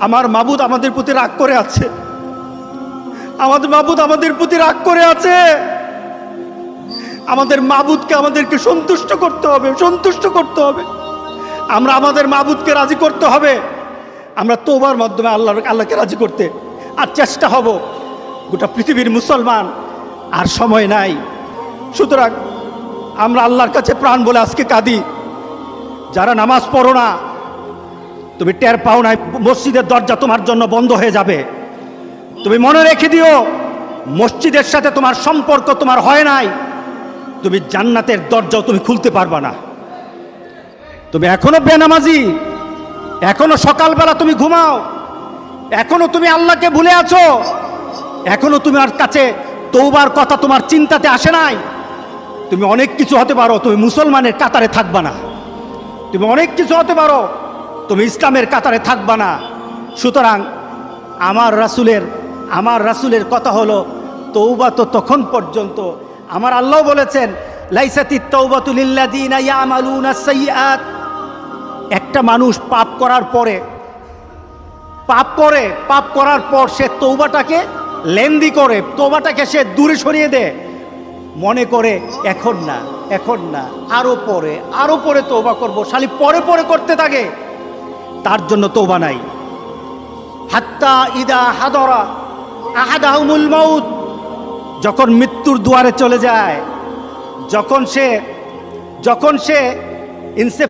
আমার মাবুদ আমাদের প্রতি রাগ করে আছে। আমাদের মাবুদ আমাদের প্রতি রাগ করে আছে। আমাদের মাবুদকে আমাদেরকে সন্তুষ্ট করতে হবে, সন্তুষ্ট করতে হবে। আমরা আমাদের মাবুদকে রাজি করতে হবে। আমরা তওবার মাধ্যমে আল্লাহকে রাজি করতে আর চেষ্টা হব। গোটা পৃথিবীর মুসলমান আর সময় নাই। সুতরাং আমরা আল্লাহর কাছে প্রাণ বলে আজকে কাঁদি। যারা নামাজ পড়ো না, তুমি টের পাও না, মসজিদের দরজা তোমার জন্য বন্ধ হয়ে যাবে। তুমি মনে রেখে দিও, মসজিদের সাথে তোমার সম্পর্ক তোমার হয় নাই, তুমি জান্নাতের দরজাও তুমি খুলতে পারবা না। তুমি এখনো বেনামাজি, এখনো সকালবেলা তুমি ঘুমাও, এখনো তুমি আল্লাহকে ভুলে আছো, এখনো তোমার কাছে তওবার কথা তোমার চিন্তাতে আসে নাই। তুমি অনেক কিছু হতে পারো, তুমি মুসলমানের কাতারে থাকবা না। তুমি অনেক কিছু হতে পারো, তুমি ইসলামের কাতারে থাকবা না। সুতরাং আমার রাসূলের কথা হলো, তওবা তো তখন পর্যন্ত। আমার আল্লাহ বলেছেন, লাইসাতিত তাওবাতু লিল্লাযিনা ইয়ামালুনা সাইয়্যাত। একটা মানুষ পাপ করার পর সে তওবাটাকে লেন্দি করে, তওবাটাকে সে দূরে সরিয়ে দেয়, মনে করে এখন না আরো পরে তওবা করব, শালি পরে করতে থাকে। তার জন্য তওবা নাই। হাত্তা ইদা হাদরা আহাদাহুমুল মাউত, যখন মৃত্যুর দুয়ারে চলে যায়, যখন সে